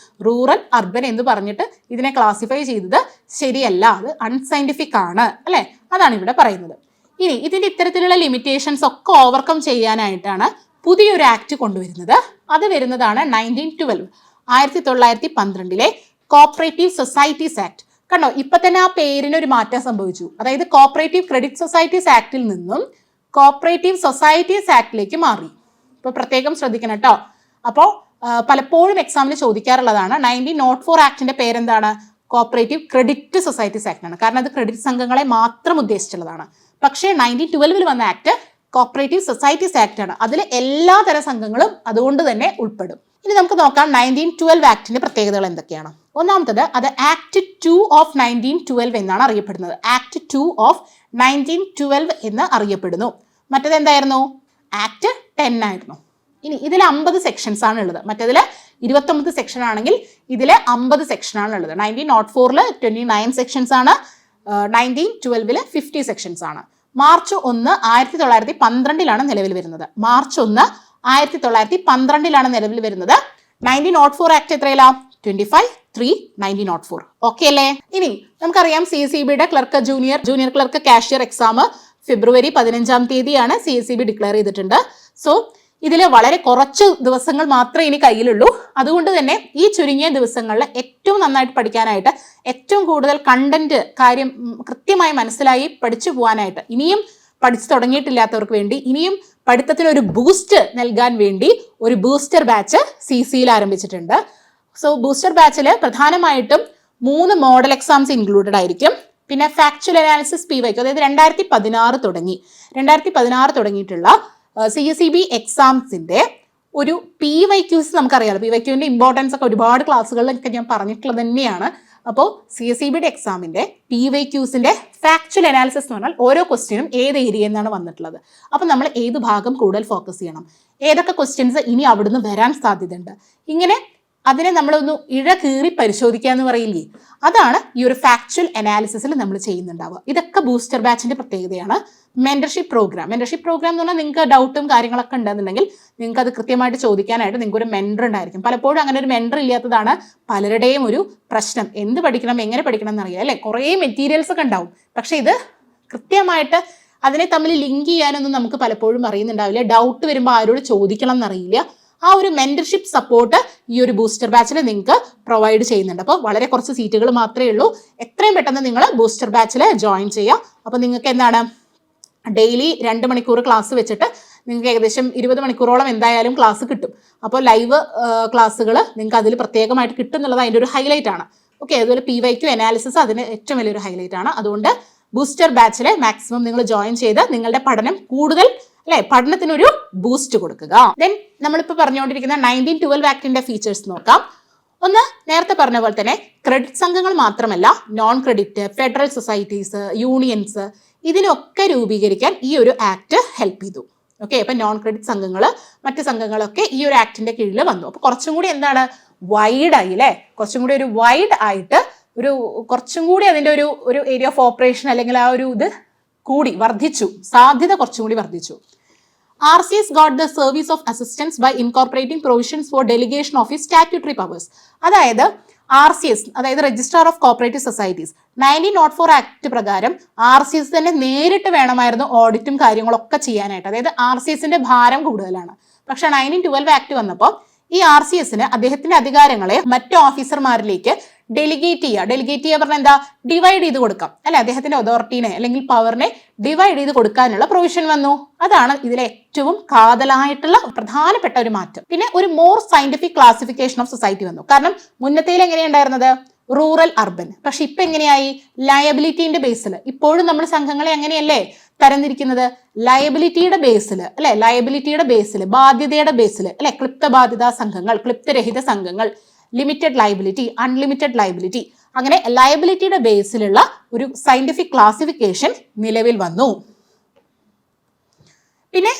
[SPEAKER 1] റൂറൽ അർബൻ എന്ന് പറഞ്ഞിട്ട് ഇതിനെ ക്ലാസിഫൈ ചെയ്തത് ശരിയല്ല, അത് അൺസയന്റിഫിക് ആണ് അല്ലെ, അതാണ് ഇവിടെ പറയുന്നത്. ഇനി ഇതിന്റെ ഇത്തരത്തിലുള്ള ലിമിറ്റേഷൻസ് ഒക്കെ ഓവർകം ചെയ്യാനായിട്ടാണ് പുതിയൊരു ആക്ട് കൊണ്ടുവരുന്നത്. അത് വരുന്നതാണ് 1912 കോപ്പറേറ്റീവ് സൊസൈറ്റീസ് ആക്ട്. കണ്ടോ, ഇപ്പൊ തന്നെ ആ പേരിന് ഒരു മാറ്റം സംഭവിച്ചു. അതായത് കോപ്പറേറ്റീവ് ക്രെഡിറ്റ് സൊസൈറ്റീസ് ആക്ടിൽ നിന്നും കോപ്പറേറ്റീവ് സൊസൈറ്റീസ് ആക്ടിലേക്ക് മാറി. ഇപ്പൊ പ്രത്യേകം ശ്രദ്ധിക്കണം കേട്ടോ. അപ്പോൾ പലപ്പോഴും എക്സാമിന് ചോദിക്കാറുള്ളതാണ് 1904 ആക്ടിന്റെ പേരെന്താണ്? കോപ്പറേറ്റീവ് ക്രെഡിറ്റ് സൊസൈറ്റീസ് ആക്ട് ആണ്. കാരണം അത് ക്രെഡിറ്റ് സംഘങ്ങളെ മാത്രം ഉദ്ദേശിച്ചുള്ളതാണ്. പക്ഷേ 1912 വന്ന ആക്ട് കോപ്പറേറ്റീവ് സൊസൈറ്റീസ് ആക്ട് ആണ്. അതിൽ എല്ലാ തരം സംഘങ്ങളും അതുകൊണ്ട് തന്നെ ഉൾപ്പെടും. ഇനി നമുക്ക് നോക്കാം 1912 ആക്ടിന്റെ പ്രത്യേകതകൾ എന്തൊക്കെയാണ്. ഒന്നാമത്തത്, അത് ആക്ട് 2 ഓഫ് 1912 എന്നാണ് അറിയപ്പെടുന്നത്. ആക്ട് 2 ഓഫ് 1912 എന്ന് അറിയപ്പെടുന്നു. മറ്റേത് എന്തായിരുന്നു? ആക്ട് 10 ആയിരുന്നു. ഇനി ഇതിൽ 50 സെക്ഷൻസ് ആണ് ഉള്ളത്. മറ്റേതിൽ 29 സെക്ഷൻ ആണെങ്കിൽ ഇതിൽ 50 സെക്ഷൻ ആണ് ഉള്ളത്. 1904 29 സെക്ഷൻസ് ആണ്, 1912 50 സെക്ഷൻസ് ആണ്. മാർച്ച് 1 1912 നിലവിൽ വരുന്നത്. മാർച്ച് 1 1912 നിലവിൽ വരുന്നത്. 1904 ആക്ട് എത്രയിലാ? 25/3/1904. ഓക്കെ അല്ലേ? ഇനി നമുക്കറിയാം CSEBയുടെ clerk junior clerk cashier exam February 15 CSEB declare ചെയ്തിട്ടുണ്ട്. സോ ഇതിൽ വളരെ കുറച്ച് ദിവസങ്ങൾ മാത്രമേ ഇനി കയ്യിലുള്ളൂ. അതുകൊണ്ട് തന്നെ ഈ ചുരുങ്ങിയ ദിവസങ്ങളിൽ ഏറ്റവും നന്നായിട്ട് പഠിക്കാനായിട്ട്, ഏറ്റവും കൂടുതൽ കണ്ടന്റ് കാര്യം കൃത്യമായി മനസ്സിലായി പഠിച്ചു പോകാനായിട്ട്, ഇനിയും പഠിച്ചു തുടങ്ങിയിട്ടില്ലാത്തവർക്ക് വേണ്ടി ഇനിയും പഠിത്തത്തിന് ഒരു ബൂസ്റ്റ് നൽകാൻ വേണ്ടി ഒരു ബൂസ്റ്റർ ബാച്ച് CCയിൽ ആരംഭിച്ചിട്ടുണ്ട്. സോ ബൂസ്റ്റർ ബാച്ചിൽ പ്രധാനമായിട്ടും 3 മോഡൽ എക്സാംസ് ഇൻക്ലൂഡഡ് ആയിരിക്കും. പിന്നെ ഫാക്ച്വൽ അനാലിസിസ് PYQ, അതായത് 2016 തുടങ്ങിയിട്ടുള്ള CSEB എക്സാംസിന്റെ ഒരു PYQs നമുക്കറിയാലോ. PYQന്റെ ഇമ്പോർട്ടൻസ് ഒക്കെ ഒരുപാട് ക്ലാസ്സുകളിലൊക്കെ ഞാൻ പറഞ്ഞിട്ടുള്ളത് തന്നെയാണ്. അപ്പോൾ CSEBയുടെ എക്സാമിന്റെ PYQസിന്റെ ഫാക്ച്വൽ അനാലിസിസ് എന്ന് പറഞ്ഞാൽ ഓരോ ക്വസ്റ്റ്യനും ഏത് ഏരിയയിൽ നിന്നാണ് വന്നിട്ടുള്ളത്, അപ്പം നമ്മൾ ഏത് ഭാഗം കൂടുതൽ ഫോക്കസ് ചെയ്യണം, ഏതൊക്കെ ക്വസ്റ്റ്യൻസ് ഇനി അവിടുന്ന് വരാൻ സാധ്യതയുണ്ട്, ഇങ്ങനെ അതിനെ നമ്മളൊന്ന് കീറി പരിശോധിക്കുക എന്ന് പറയില്ലേ, അതാണ് ഈ ഒരു ഫാക്ച്വൽ അനാലിസിസിൽ നമ്മൾ ചെയ്യുന്നുണ്ടാവുക. ഇതൊക്കെ ബൂസ്റ്റർ ബാച്ചിന്റെ പ്രത്യേകതയാണ്. മെന്റർഷിപ്പ് പ്രോഗ്രാം എന്ന് പറഞ്ഞാൽ നിങ്ങൾക്ക് ഡൗട്ടും കാര്യങ്ങളൊക്കെ ഉണ്ടെന്നുണ്ടെങ്കിൽ നിങ്ങൾക്ക് അത് കൃത്യമായിട്ട് ചോദിക്കാനായിട്ട് നിങ്ങൾക്ക് ഒരു മെന്റർ ഉണ്ടായിരിക്കും. പലപ്പോഴും അങ്ങനെ ഒരു മെന്റർ ഇല്ലാത്തതാണ് പലരുടെയും ഒരു പ്രശ്നം. എന്ത് പഠിക്കണം, എങ്ങനെ പഠിക്കണം എന്നറിയാം അല്ലേ, കുറേ മെറ്റീരിയൽസ് ഒക്കെ ഉണ്ടാവും, പക്ഷെ ഇത് കൃത്യമായിട്ട് അതിനെ തമ്മിൽ ലിങ്ക് ചെയ്യാനൊന്നും നമുക്ക് പലപ്പോഴും അറിയുന്നുണ്ടാവില്ല. ഡൗട്ട് വരുമ്പോൾ ആരോട് ചോദിക്കണം എന്നറിയില്ല. ആ ഒരു മെന്റർഷിപ്പ് സപ്പോർട്ട് ഈ ഒരു ബൂസ്റ്റർ ബാച്ചിൽ നിങ്ങൾക്ക് പ്രൊവൈഡ് ചെയ്യുന്നുണ്ട്. അപ്പോൾ വളരെ കുറച്ച് സീറ്റുകൾ മാത്രമേ ഉള്ളൂ. എത്രയും പെട്ടെന്ന് നിങ്ങൾ ബൂസ്റ്റർ ബാച്ചിൽ ജോയിൻ ചെയ്യുക. അപ്പോൾ നിങ്ങൾക്ക് എന്താണ്, ഡെയിലി 2 മണിക്കൂർ ക്ലാസ് വെച്ചിട്ട് നിങ്ങൾക്ക് ഏകദേശം 20 മണിക്കൂറോളം എന്തായാലും ക്ലാസ് കിട്ടും. അപ്പോൾ ലൈവ് ക്ലാസ്സുകൾ നിങ്ങൾക്ക് അതിൽ പ്രത്യേകമായിട്ട് കിട്ടും എന്നുള്ളത് അതിൻ്റെ ഒരു ഹൈലൈറ്റ് ആണ്. ഓക്കെ, അതുപോലെ PYQ അനാലിസിസ് അതിന് ഏറ്റവും വലിയൊരു ഹൈലൈറ്റ് ആണ്. അതുകൊണ്ട് ബൂസ്റ്റർ ബാച്ചിൽ മാക്സിമം നിങ്ങൾ ജോയിൻ ചെയ്ത് നിങ്ങളുടെ പഠനം കൂടുതൽ പഠനത്തിനൊരു ബൂസ്റ്റ് കൊടുക്കുക. ദെൻ നമ്മളിപ്പോൾ പറഞ്ഞുകൊണ്ടിരിക്കുന്ന 1912 ആക്ടിന്റെ ഫീച്ചേഴ്സ് നോക്കാം. ഒന്ന്, നേരത്തെ പറഞ്ഞ പോലെ തന്നെ ക്രെഡിറ്റ് സംഘങ്ങൾ മാത്രമല്ല, non credit, federal societies, unions, ഇതിനൊക്കെ രൂപീകരിക്കാൻ ഈ ഒരു ആക്ട് ഹെൽപ്പ് ചെയ്തു. ഓക്കെ, അപ്പൊ നോൺ ക്രെഡിറ്റ് സംഘങ്ങൾ, മറ്റ് സംഘങ്ങളൊക്കെ ഈ ഒരു ആക്ടിന്റെ കീഴിൽ വന്നു. അപ്പൊ കുറച്ചും കൂടി എന്താണ്, വൈഡായി അല്ലേ, കുറച്ചും കൂടി ഒരു വൈഡ് ആയിട്ട് കുറച്ചും കൂടി അതിന്റെ ഒരു ഏരിയ ഓഫ് ഓപ്പറേഷൻ അല്ലെങ്കിൽ ആ ഒരു ഇത് കൂടി വർദ്ധിച്ചു, സാധ്യത കുറച്ചും കൂടി വർദ്ധിച്ചു. RCS got the service of assistance by incorporating provisions for delegation of its statutory powers. അതായത് RCS, അതായത് registrar of cooperative societies, 1904 act പ്രകാരം RCS തന്നെ നേരിട്ട് വേണമായിരുന്നു ഓഡിറ്റും കാര്യങ്ങളൊക്കെ ചെയ്യാനായിട്ട്. അതായത് RCSന്റെ ഭാരം കൂടുതലാണ്. പക്ഷെ 1912 ആക്ട് വന്നപ്പോൾ ഈ RCSന് അദ്ദേഹത്തിന്റെ അധികാരങ്ങളെ മറ്റു ഓഫീസർമാരിലേക്ക് ഡെലിഗേറ്റ് ചെയ്യുക പറഞ്ഞാൽ എന്താ, ഡിവൈഡ് ചെയ്ത് കൊടുക്കാം അല്ലെ, അദ്ദേഹത്തിന്റെ അതോറിറ്റീനെ അല്ലെങ്കിൽ പവറിനെ ഡിവൈഡ് ചെയ്ത് കൊടുക്കാനുള്ള പ്രൊവിഷൻ വന്നു. അതാണ് ഇതിലെ ഏറ്റവും കാതലായിട്ടുള്ള പ്രധാനപ്പെട്ട ഒരു മാറ്റം. പിന്നെ ഒരു more scientific classification of society വന്നു. കാരണം മുന്നത്തേൽ എങ്ങനെയുണ്ടായിരുന്നത്, റൂറൽ അർബൻ, പക്ഷെ ഇപ്പൊ എങ്ങനെയായി, ലയബിലിറ്റിന്റെ ബേസിൽ. ഇപ്പോഴും നമ്മൾ സംഘങ്ങളെ എങ്ങനെയല്ലേ തരംതിരിക്കുന്നത്, ലയബിലിറ്റിയുടെ ബേസിൽ അല്ലെ, ലയബിലിറ്റിയുടെ ബേസിൽ, ബാധ്യതയുടെ ബേസിൽ അല്ലെ, ക്ലിപ്ത ബാധ്യതാ സംഘങ്ങൾ, ക്ലിപ്തരഹിത സംഘങ്ങൾ, ലിമിറ്റഡ് ലയബിലിറ്റി, അൺലിമിറ്റഡ് ലയബിലിറ്റി, അങ്ങനെ ലയബിലിറ്റിയുടെ ബേസിലുള്ള ഒരു സയന്റിഫിക് ക്ലാസിഫിക്കേഷൻ നിലവിൽ വന്നു. പിന്നെ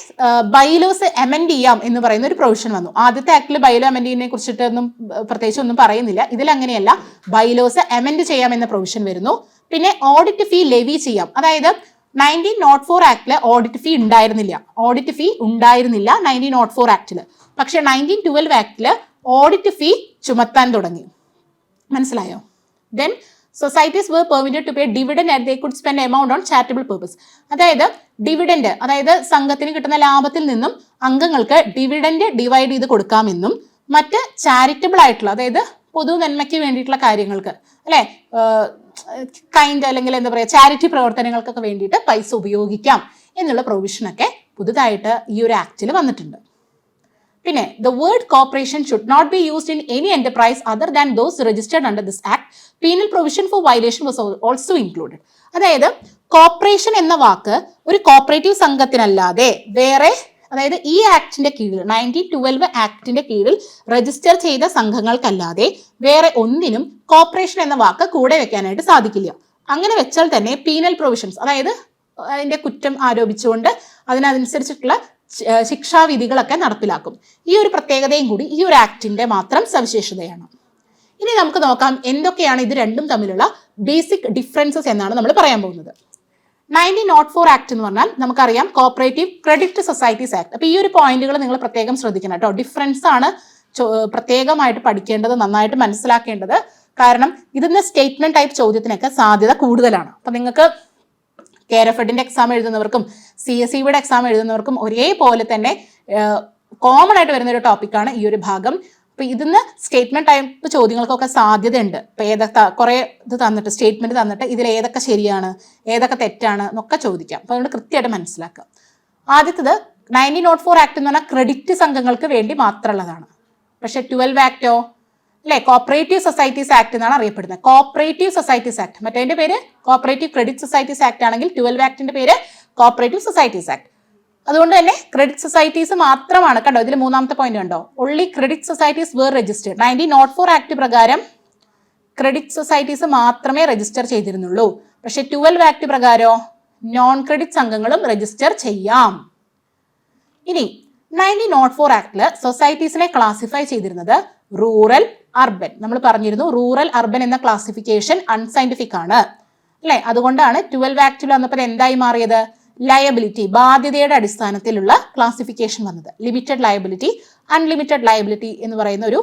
[SPEAKER 1] ബൈലോസ് അമെൻഡ് ചെയ്യാം എന്ന് പറയുന്ന ഒരു പ്രൊവിഷൻ വന്നു. ആദ്യത്തെ ആക്ടിൽ ബൈലോ അമെൻഡിനെ കുറിച്ചിട്ടൊന്നും പ്രത്യേകിച്ച് ഒന്നും പറയുന്നില്ല. ഇതിൽ അങ്ങനെയല്ല, ബൈലോസ് അമെൻഡ് ചെയ്യാം എന്ന പ്രൊവിഷൻ വരുന്നു. പിന്നെ ഓഡിറ്റ് ഫീ ലെവി ചെയ്യാം. അതായത് 1904 ആക്ടില് ഓഡിറ്റ് ഫീ ഉണ്ടായിരുന്നില്ല 1904 ആക്ടില്. പക്ഷെ 1912 ആക്ടില് ഓഡിറ്റ് ഫീ ചുമത്താൻ തുടങ്ങി. മനസ്സിലായോ? Then societies were permitted to pay dividend and they could spend amount on charitable purpose. അതായത് ഡിവിഡൻഡ്, അതായത് സംഘത്തിന് കിട്ടുന്ന ലാഭത്തിൽ നിന്നും അംഗങ്ങൾക്ക് ഡിവിഡൻഡ് ഡിവൈഡ് ചെയ്ത് കൊടുക്കാമെന്നും മറ്റ് ചാരിറ്റബിൾ ആയിട്ടുള്ള, അതായത് പൊതു നന്മയ്ക്ക് വേണ്ടിയിട്ടുള്ള കാര്യങ്ങൾക്ക് അല്ലെ, കൈൻഡ് അല്ലെങ്കിൽ എന്താ പറയുക, ചാരിറ്റി പ്രവർത്തനങ്ങൾക്കൊക്കെ വേണ്ടിയിട്ട് പൈസ ഉപയോഗിക്കാം എന്നുള്ള പ്രൊവിഷനൊക്കെ പുതുതായിട്ട് ഈ ഒരു ആക്ടിൽ വന്നിട്ടുണ്ട്. പിന്നെ the word corporation should not be used in any enterprise other than those registered under this act. Penal provision for violation was also included. അതായത് കോർപ്പറേഷൻ എന്ന വാക്ക് ഒരു കോപ്പറേറ്റീവ് സംഘത്തിനല്ലാതെ വേറെ, അതായത് ഈ ആക്ടിന്റെ കീഴിൽ 1912 ആക്ടിന്റെ കീഴിൽ രജിസ്റ്റർ ചെയ്ത സംഘങ്ങൾക്കല്ലാതെ വേറെ ഒന്നിനും കോർപ്പറേഷൻ എന്ന വാക്ക് കൂടെ വെക്കാനായിട്ട് സാധിക്കില്ല. അങ്ങനെ വെച്ചാൽ തന്നെ പീനൽ പ്രൊവിഷൻസ്, അതായത് അതിന്റെ കുറ്റം ആരോപിച്ചുകൊണ്ട് അതിനനുസരിച്ചിട്ടുള്ള ശിക്ഷാവിധികളൊക്കെ നടപ്പിലാക്കും. ഈ ഒരു പ്രത്യേകതയും കൂടി ഈ ഒരു ആക്ടിന്റെ മാത്രം സവിശേഷതയാണ്. ഇനി നമുക്ക് നോക്കാം എന്തൊക്കെയാണ് ഇത് രണ്ടും തമ്മിലുള്ള ബേസിക് ഡിഫറൻസസ് എന്നാണ് നമ്മൾ പറയാൻ പോകുന്നത്. 1904 ആക്ട് എന്ന് പറഞ്ഞാൽ നമുക്കറിയാം കോപ്പറേറ്റീവ് ക്രെഡിറ്റ് സൊസൈറ്റീസ് ആക്ട്. അപ്പൊ ഈ ഒരു പോയിന്റുകൾ നിങ്ങൾ പ്രത്യേകം ശ്രദ്ധിക്കണം കേട്ടോ. ഡിഫറൻസ് ആണ് പ്രത്യേകമായിട്ട് പഠിക്കേണ്ടത്, നന്നായിട്ട് മനസ്സിലാക്കേണ്ടത്. കാരണം ഇതിന്ന് സ്റ്റേറ്റ്മെന്റ് ടൈപ്പ് ചോദ്യത്തിനൊക്കെ സാധ്യത കൂടുതലാണ്. അപ്പൊ നിങ്ങൾക്ക് KRFEDന്റെ എക്സാം എഴുതുന്നവർക്കും CSEBയുടെ എക്സാം എഴുതുന്നവർക്കും ഒരേപോലെ തന്നെ കോമൺ ആയിട്ട് വരുന്ന ഒരു ടോപ്പിക്കാണ് ഈ ഒരു ഭാഗം. അപ്പോൾ ഇതിന്ന് സ്റ്റേറ്റ്മെന്റ് ടൈപ്പ് ചോദ്യങ്ങൾക്കൊക്കെ സാധ്യതയുണ്ട്. ഇപ്പോൾ ഏതൊക്കെ കുറേ ഇത് തന്നിട്ട് സ്റ്റേറ്റ്മെന്റ് തന്നിട്ട് ഇതിൽ ഏതൊക്കെ ശരിയാണ് ഏതൊക്കെ തെറ്റാണ് എന്നൊക്കെ ചോദിക്കാം. അപ്പോൾ അതുകൊണ്ട് കൃത്യമായിട്ട് മനസ്സിലാക്കാം. ആദ്യത്തത് 1904 ആക്ട് എന്ന് പറഞ്ഞാൽ ക്രെഡിറ്റ് സംഘങ്ങൾക്ക് വേണ്ടി മാത്രമുള്ളതാണ്. പക്ഷെ 12 ആക്ടോ അല്ലെ കോപ്പറേറ്റീവ് സൊസൈറ്റീസ് ആക്ട് എന്നാണ് അറിയപ്പെടുന്നത്. കോപ്പറേറ്റീവ് സൊസൈറ്റീസ് ആക്ട്, മറ്റേതിന്റെ പേര് കോപ്പറേറ്റീവ് ക്രെഡിറ്റ് സൊസൈറ്റീസ് ആക്ട് ആണെങ്കിൽ 12 ആക്ടിന്റെ പേര് കോപ്പറേറ്റീവ് സൊസൈറ്റീസ് ആക്ട്. അതുകൊണ്ട് തന്നെ ക്രെഡിറ്റ് സൊസൈറ്റീസ് മാത്രമാണ് കണ്ടോ, ഇതിൽ മൂന്നാമത്തെ പോയിന്റ് കണ്ടോ, only credit societies were registered. 1904 act പ്രകാരം ക്രെഡിറ്റ് സൊസൈറ്റീസ് മാത്രമേ രജിസ്റ്റർ ചെയ്തിരുന്നുള്ളൂ. പക്ഷെ 12 ആക്ട് പ്രകാരം നോൺ ക്രെഡിറ്റ് സംഘങ്ങളും രജിസ്റ്റർ ചെയ്യാം. ഇനി 1904 ആക്ടില് സൊസൈറ്റീസിനെ ക്ലാസിഫൈ ചെയ്തിരുന്നത് റൂറൽ, അർബൻ. നമ്മൾ പറഞ്ഞിരുന്നു റൂറൽ അർബൻ എന്ന ക്ലാസിഫിക്കേഷൻ അൺസയന്റിഫിക് ആണ് അല്ലെ. അതുകൊണ്ടാണ് 12 ആക്ടിൽ വന്നപ്പോൾ എന്തായി മാറിയത്, ലയബിലിറ്റി, ബാധ്യതയുടെ അടിസ്ഥാനത്തിലുള്ള ക്ലാസിഫിക്കേഷൻ വന്നത്. ലിമിറ്റഡ് ലയബിലിറ്റി, അൺലിമിറ്റഡ് ലയബിലിറ്റി എന്ന് പറയുന്ന ഒരു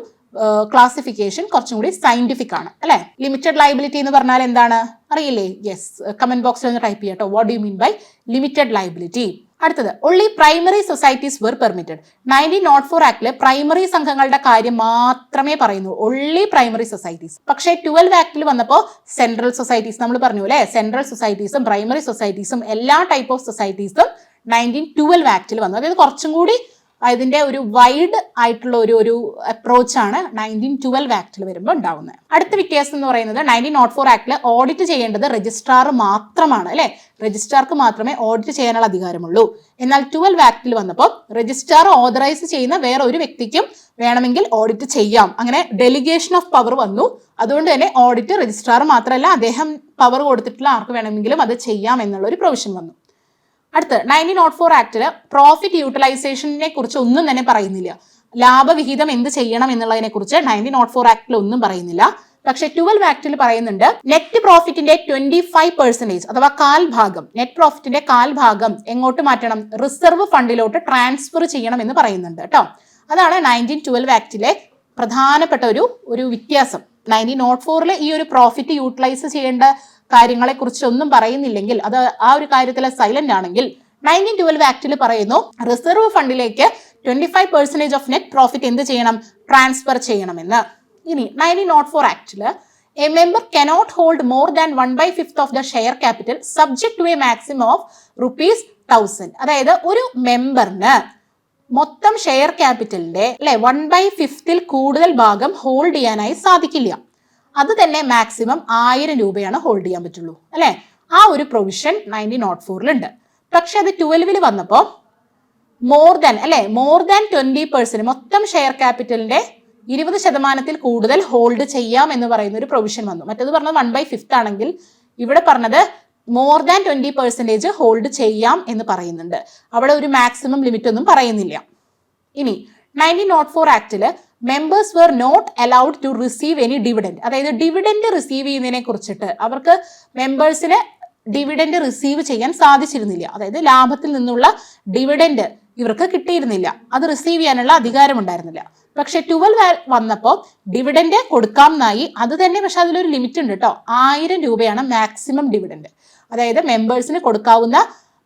[SPEAKER 1] ക്ലാസിഫിക്കേഷൻ കുറച്ചും കൂടി സയന്റിഫിക് ആണ് അല്ലെ. ലിമിറ്റഡ് ലയബിലിറ്റി എന്ന് പറഞ്ഞാൽ എന്താണ് അറിയില്ലേ? യെസ്, കമന്റ് ബോക്സിൽ ഒന്ന് ടൈപ്പ് ചെയ്യാട്ടോ, what do you mean by limited liability. അടുത്തത് only primary societies were permitted. 1904 ആക്ടില് പ്രൈമറി സംഘങ്ങളുടെ കാര്യം മാത്രമേ പറയുന്നു, ഓൺലി പ്രൈമറി സൊസൈറ്റീസ്. പക്ഷേ 12 ആക്ടിൽ വന്നപ്പോൾ സെൻട്രൽ സൊസൈറ്റീസ്, നമ്മൾ പറഞ്ഞു അല്ലെ, സെൻട്രൽ സൊസൈറ്റീസും പ്രൈമറി സൊസൈറ്റീസും എല്ലാ ടൈപ്പ് ഓഫ് സൊസൈറ്റീസും 1912 ആക്ടിൽ വന്നു. അതായത് കുറച്ചും കൂടി അതിന്റെ ഒരു വൈഡ് ആയിട്ടുള്ള ഒരു അപ്രോച്ചാണ് 1912 ആക്ടിൽ വരുമ്പോൾ ഉണ്ടാവുന്നത്. അടുത്ത വ്യത്യാസം എന്ന് പറയുന്നത് 1904 ആക്ടിൽ ഓഡിറ്റ് ചെയ്യേണ്ടത് രജിസ്ട്രാർ മാത്രമാണ് അല്ലെ, രജിസ്ട്രാർക്ക് മാത്രമേ ഓഡിറ്റ് ചെയ്യാനുള്ള അധികാരമുള്ളൂ. എന്നാൽ 12 ആക്ടിൽ വന്നപ്പോൾ രജിസ്ട്രാർ ഓതറൈസ് ചെയ്യുന്ന വേറെ ഒരു വ്യക്തിക്കും വേണമെങ്കിൽ ഓഡിറ്റ് ചെയ്യാം. അങ്ങനെ ഡെലിഗേഷൻ ഓഫ് പവർ വന്നു. അതുകൊണ്ട് തന്നെ ഓഡിറ്റ് രജിസ്ട്രാർ മാത്രമല്ല, അദ്ദേഹം പവർ കൊടുത്തിട്ടുള്ള ആർക്ക് വേണമെങ്കിലും അത് ചെയ്യാം എന്നുള്ള ഒരു പ്രൊവിഷൻ വന്നു. അടുത്ത് 1904 ആക്ടില് പ്രോഫിറ്റ് യൂട്ടിലൈസേഷനെ കുറിച്ച് ഒന്നും തന്നെ പറയുന്നില്ല. ലാഭവിഹിതം എന്ത് ചെയ്യണം എന്നുള്ളതിനെ കുറിച്ച് 1904 ആക്ടിൽ ഒന്നും പറയുന്നില്ല. പക്ഷെ 12 ആക്ടിൽ പറയുന്നുണ്ട് നെറ്റ് പ്രോഫിറ്റിന്റെ 25% അഥവാ കാൽഭാഗം, നെറ്റ് പ്രോഫിറ്റിന്റെ കാൽഭാഗം എങ്ങോട്ട് മാറ്റണം, റിസർവ് ഫണ്ടിലോട്ട് ട്രാൻസ്ഫർ ചെയ്യണം എന്ന് പറയുന്നുണ്ട് കേട്ടോ. അതാണ് 1912 ആക്ടിലെ പ്രധാനപ്പെട്ട ഒരു വ്യത്യാസം. 1904 ഈ ഒരു പ്രോഫിറ്റ് യൂട്ടിലൈസ് ചെയ്യേണ്ട കാര്യങ്ങളെ കുറിച്ചൊന്നും പറയുന്നില്ലെങ്കിൽ, അത് ആ ഒരു കാര്യത്തിൽ സൈലന്റ് ആണെങ്കിൽ 1912 ആക്ടിൽ പറയുന്നു റിസർവ് ഫണ്ടിലേക്ക് 25% ഓഫ് നെറ്റ് പ്രോഫിറ്റ് എന്ത് ചെയ്യണം, ട്രാൻസ്ഫർ ചെയ്യണമെന്ന്. ഇനി 1904 ആക്ടില് a member cannot hold more than 1/5 of the share capital subject to a maximum of ₹1000. അതായത് ഒരു മെമ്പറിന് മൊത്തം ഷെയർ ക്യാപിറ്റലിന്റെ 1/5 കൂടുതൽ ഭാഗം ഹോൾഡ് ചെയ്യാനായി സാധിക്കില്ല. അത് തന്നെ മാക്സിമം 1000 രൂപയാണ് ഹോൾഡ് ചെയ്യാൻ പറ്റുള്ളൂ അല്ലെ. ആ ഒരു പ്രൊവിഷൻ 1904 ഉണ്ട്. പക്ഷെ അത് 12 വന്നപ്പോൾ മോർ ദാൻ 20%, മൊത്തം ഷെയർ ക്യാപിറ്റലിന്റെ 20% കൂടുതൽ ഹോൾഡ് ചെയ്യാം എന്ന് പറയുന്ന ഒരു പ്രൊവിഷൻ വന്നു. മറ്റേത് പറഞ്ഞത് 1/5 ആണെങ്കിൽ ഇവിടെ പറഞ്ഞത് മോർ ദാൻ 20% ഹോൾഡ് ചെയ്യാം എന്ന് പറയുന്നുണ്ട്. അവിടെ ഒരു മാക്സിമം ലിമിറ്റ് ഒന്നും പറയുന്നില്ല. ഇനി 1904 ആക്ടില് members were not allowed to receive any dividend. അതായത് ഡിവിഡൻഡ് റിസീവ് ചെയ്യുന്നതിനെ കുറിച്ചിട്ട് അവർക്ക് മെമ്പേഴ്സിന് ഡിവിഡൻഡ് റിസീവ് ചെയ്യാൻ സാധിച്ചിരുന്നില്ല. അതായത് ലാഭത്തിൽ നിന്നുള്ള ഡിവിഡൻഡ് ഇവർക്ക് കിട്ടിയിരുന്നില്ല, അത് റിസീവ് ചെയ്യാനുള്ള അധികാരം ഉണ്ടായിരുന്നില്ല. പക്ഷെ 12 വന്നപ്പോൾ ഡിവിഡൻഡ് കൊടുക്കാം എന്നായി. അത് തന്നെ, പക്ഷെ അതിലൊരു ലിമിറ്റ് ഉണ്ട് കേട്ടോ, 1000 രൂപയാണ് മാക്സിമം ഡിവിഡൻഡ്. അതായത് മെമ്പേഴ്സിന് കൊടുക്കാവുന്ന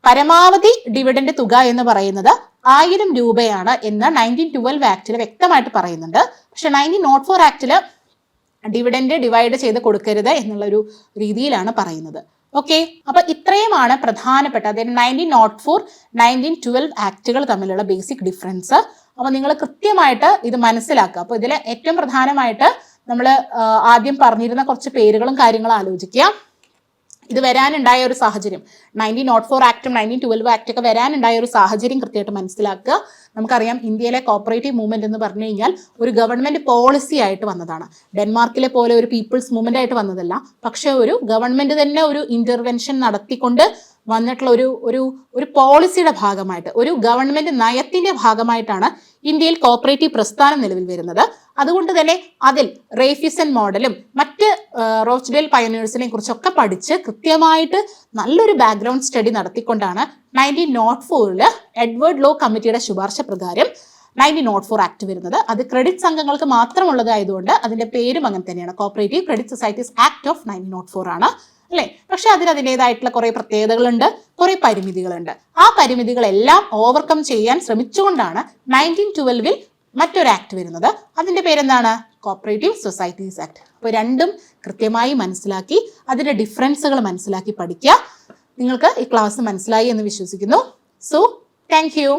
[SPEAKER 1] പരമാവധി ഡിവിഡൻഡ് തുക എന്ന് പറയുന്നത് 1000 രൂപയാണ് എന്ന് 1912 ആക്ടിൽ വ്യക്തമായിട്ട് പറയുന്നുണ്ട്. പക്ഷെ 1904 ആക്ടിൽ ഡിവിഡൻഡ് ഡിവൈഡ് ചെയ്ത് കൊടുക്കരുത് എന്നുള്ളൊരു രീതിയിലാണ് പറയുന്നത്. ഓക്കെ, അപ്പൊ ഇത്രയുമാണ് പ്രധാനപ്പെട്ട, അതായത് 1904, 1912 ആക്ടുകൾ തമ്മിലുള്ള ബേസിക് ഡിഫറൻസ്. അപ്പൊ നിങ്ങൾ കൃത്യമായിട്ട് ഇത് മനസ്സിലാക്കുക. അപ്പൊ ഇതിൽ ഏറ്റവും പ്രധാനമായിട്ട് നമ്മൾ ആദ്യം പറഞ്ഞിരുന്ന കുറച്ച് പേരുകളും കാര്യങ്ങളും ആലോചിക്കുക. ഇത് വരാനുണ്ടായ ഒരു സാഹചര്യം, 1904 ആക്ടും 1912 ആക്ട് ഒക്കെ വരാനുണ്ടായ ഒരു സാഹചര്യം കൃത്യമായിട്ട് മനസ്സിലാക്കുക. നമുക്കറിയാം ഇന്ത്യയിലെ കോപ്പറേറ്റീവ് മൂവ്മെന്റ് എന്ന് പറഞ്ഞു കഴിഞ്ഞാൽ ഒരു ഗവൺമെന്റ് പോളിസി ആയിട്ട് വന്നതാണ്. ഡെൻമാർക്കിലെ പോലെ ഒരു പീപ്പിൾസ് മൂവ്മെന്റ് ആയിട്ട് വന്നതല്ല, പക്ഷെ ഒരു ഗവൺമെന്റ് തന്നെ ഒരു ഇന്റർവെൻഷൻ നടത്തിക്കൊണ്ട് വന്നിട്ടുള്ള ഒരു പോളിസിയുടെ ഭാഗമായിട്ട്, ഒരു ഗവൺമെന്റ് നയത്തിന്റെ ഭാഗമായിട്ടാണ് ഇന്ത്യയിൽ കോപ്പറേറ്റീവ് പ്രസ്ഥാനം നിലവിൽ വരുന്നത്. അതുകൊണ്ട് തന്നെ അതിൽ റേഫിസൺ മോഡലും മറ്റ് റോച്ച്ഡേൽ പയനേഴ്സിനെ കുറിച്ചൊക്കെ പഠിച്ച് കൃത്യമായിട്ട് നല്ലൊരു ബാക്ക്ഗ്രൗണ്ട് സ്റ്റഡി നടത്തിക്കൊണ്ടാണ് 1904 എഡ്വേർഡ് ലോ കമ്മിറ്റിയുടെ ശുപാർശ പ്രകാരം 1904 ആക്ട് വരുന്നത്. അത് ക്രെഡിറ്റ് സംഘങ്ങൾക്ക് മാത്രമുള്ളതായതുകൊണ്ട് അതിന്റെ പേരും അങ്ങനെ തന്നെയാണ്, cooperative credit societies act of 1904 ആണ് അല്ലെ. പക്ഷെ അതിനതിൻ്റെതായിട്ടുള്ള കുറെ പ്രത്യേകതകളുണ്ട്, കുറെ പരിമിതികളുണ്ട്. ആ പരിമിതികളെല്ലാം ഓവർകം ചെയ്യാൻ ശ്രമിച്ചുകൊണ്ടാണ് 1912 മറ്റൊരു ആക്ട് വരുന്നത്. അതിൻ്റെ പേരെന്താണ്? Cooperative societies act. അപ്പോൾ രണ്ടും കൃത്യമായി മനസ്സിലാക്കി അതിൻ്റെ ഡിഫറൻസുകൾ മനസ്സിലാക്കി പഠിക്കുക. നിങ്ങൾക്ക് ഈ ക്ലാസ് മനസ്സിലായി എന്ന് വിശ്വസിക്കുന്നു. So thank you.